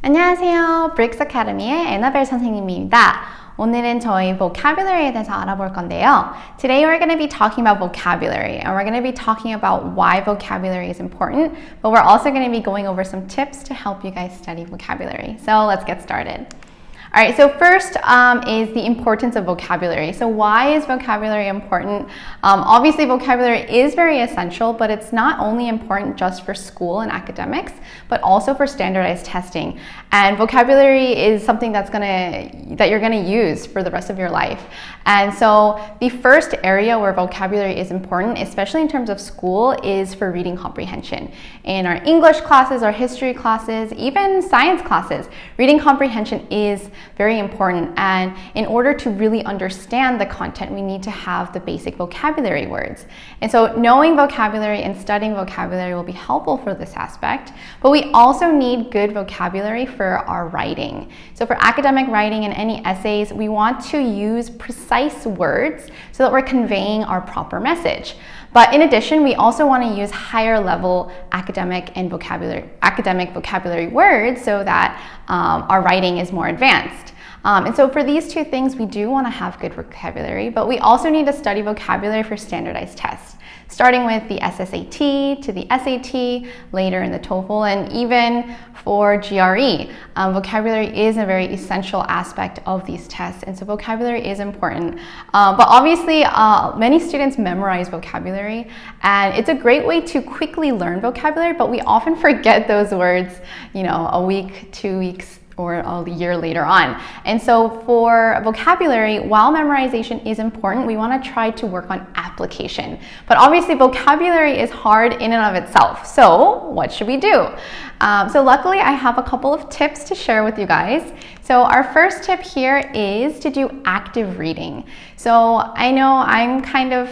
안녕하세요. 브릭스 아카데미의 Annabelle 선생님입니다. 오늘은 저희 vocabulary에 대해서 알아볼 건데요. Today we're going to be talking about vocabulary, and we're going to be talking about why vocabulary is important, but we're also going to be going over some tips to help you guys study vocabulary. So let's get started. All right, so first is the importance of vocabulary. So why is vocabulary important? Obviously, vocabulary is very essential, but it's not only important just for school and academics, but also for standardized testing. And vocabulary is something that you're gonna use for the rest of your life. And so the first area where vocabulary is important, especially in terms of school, is for reading comprehension. In our English classes, our history classes, even science classes, reading comprehension is very important, and in order to really understand the content, we need to have the basic vocabulary words. And so knowing vocabulary and studying vocabulary will be helpful for this aspect, but we also need good vocabulary for our writing. So for academic writing and any essays, we want to use precise words so that we're conveying our proper message. But in addition, we also want to use higher level academic vocabulary words so that our writing is more advanced. And so for these two things, we do want to have good vocabulary, but we also need to study vocabulary for standardized tests, starting with the SSAT to the SAT, later in the TOEFL, and even for GRE. Vocabulary is a very essential aspect of these tests, and so vocabulary is important. But obviously, many students memorize vocabulary, and it's a great way to quickly learn vocabulary, but we often forget those words, a week, 2 weeks, or a year later on. And so for vocabulary, while memorization is important, we want to try to work on application. But obviously vocabulary is hard in and of itself. So what should we do? So luckily I have a couple of tips to share with you guys. So our first tip here is to do active reading. So I know I'm kind of,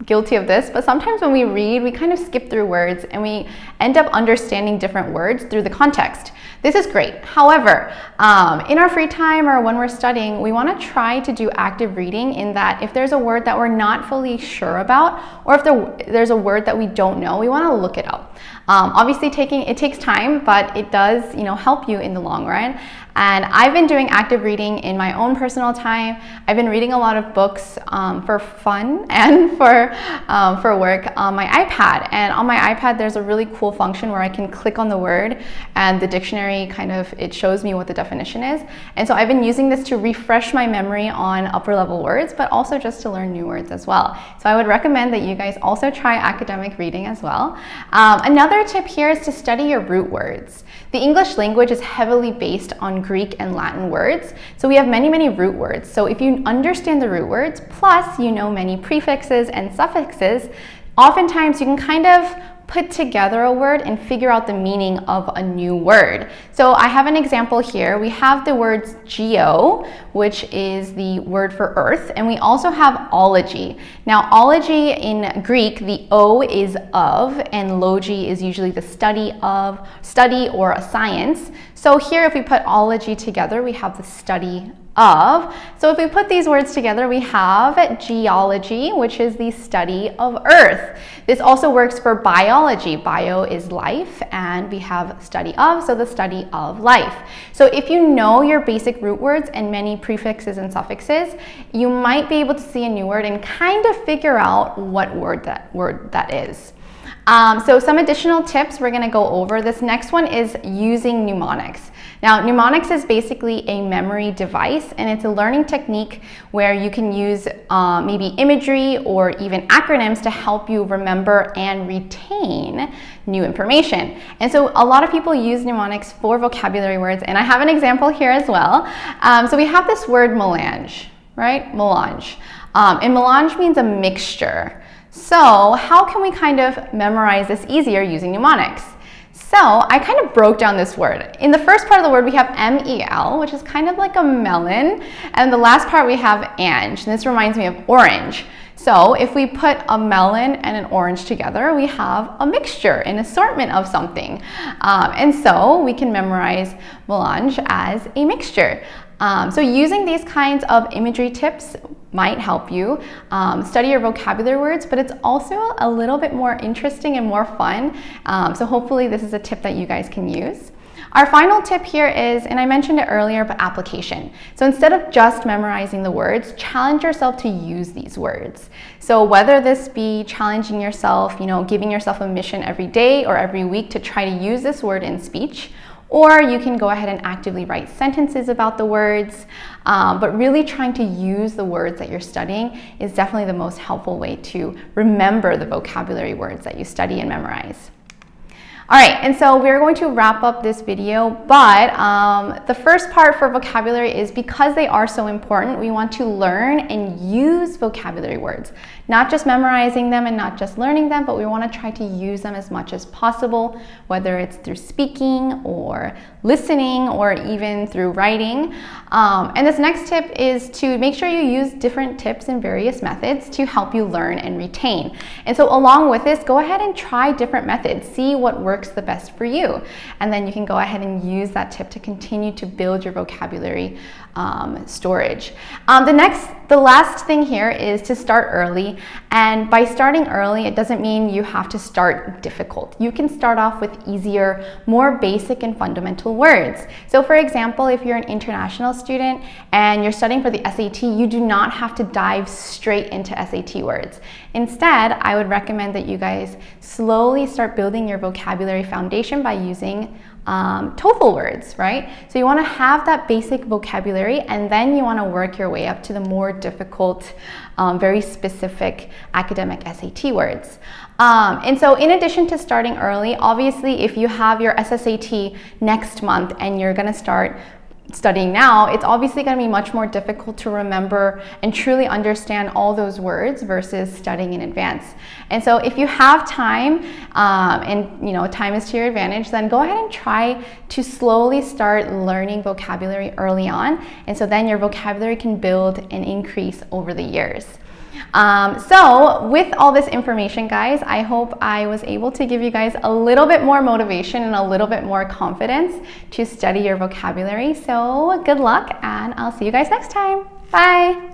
guilty of this, but sometimes when we read, we kind of skip through words and we end up understanding different words through the context. This is great. However, in our free time or when we're studying, we want to try to do active reading in that if there's a word that we're not fully sure about, or if there's a word that we don't know, we want to look it up. Obviously it takes time, but it does, help you in the long run. And I've been doing active reading in my own personal time. I've been reading a lot of books for fun and for work on my iPad. And on my iPad, there's a really cool function where I can click on the word and the dictionary it shows me what the definition is. And so I've been using this to refresh my memory on upper level words, but also just to learn new words as well. So I would recommend that you guys also try academic reading as well. Another tip here is to study your root words. The English language is heavily based on Greek and Latin words, so we have many root words. So if you understand the root words, plus many prefixes and suffixes, oftentimes you can kind of put together a word and figure out the meaning of a new word. So I have an example here. We have the words geo, which is the word for earth, and we also have ology. Now, ology in Greek, the O is of, and logy is usually the study or a science. So here, if we put ology together, we have the study of. So if we put these words together, we have geology, which is the study of earth. This also works for biology. Bio is life, and we have study of, so the study of life. So if you know your basic root words and many prefixes and suffixes, you might be able to see a new word and kind of figure out what word that is. So some additional tips we're going to go over. This next one is using mnemonics. Now, mnemonics is basically a memory device, and it's a learning technique where you can use maybe imagery or even acronyms to help you remember and retain new information. And so a lot of people use mnemonics for vocabulary words, and I have an example here as well. So we have this word melange, right? Melange. And melange means a mixture. So how can we kind of memorize this easier using mnemonics? So I kind of broke down this word. In the first part of the word, we have M-E-L, which is kind of like a melon. And the last part, we have ange. And this reminds me of orange. So if we put a melon and an orange together, we have a mixture, an assortment of something. And so we can memorize melange as a mixture. So using these kinds of imagery tips might help you study your vocabulary words, but it's also a little bit more interesting and more fun. So hopefully this is a tip that you guys can use. Our final tip here is, and I mentioned it earlier, but application. So instead of just memorizing the words, challenge yourself to use these words. So whether this be challenging yourself, giving yourself a mission every day or every week to try to use this word in speech, or you can go ahead and actively write sentences about the words, but really trying to use the words that you're studying is definitely the most helpful way to remember the vocabulary words that you study and memorize. All right, and so we're going to wrap up this video, but the first part for vocabulary is because they are so important, we want to learn and use vocabulary words. Not just memorizing them and not just learning them, but we want to try to use them as much as possible, whether it's through speaking or listening or even through writing. And this next tip is to make sure you use different tips and various methods to help you learn and retain. And so along with this, go ahead and try different methods. See what works the best for you. And then you can go ahead and use that tip to continue to build your vocabulary storage. The last thing here is to start early. And by starting early, it doesn't mean you have to start difficult. You can start off with easier, more basic and fundamental words. So for example, if you're an international student and you're studying for the SAT, you do not have to dive straight into SAT words. Instead, I would recommend that you guys slowly start building your vocabulary foundation by using TOEFL words, right? So you want to have that basic vocabulary and then you want to work your way up to the more difficult, very specific academic SAT words. And so in addition to starting early, obviously if you have your SSAT next month and you're going to start studying now, it's obviously going to be much more difficult to remember and truly understand all those words versus studying in advance. And so if you have time and time is to your advantage, then go ahead and try to slowly start learning vocabulary early on. And so then your vocabulary can build and increase over the years. So with all this information, guys, I hope I was able to give you guys a little bit more motivation and a little bit more confidence to study your vocabulary. So good luck, and I'll see you guys next time. Bye.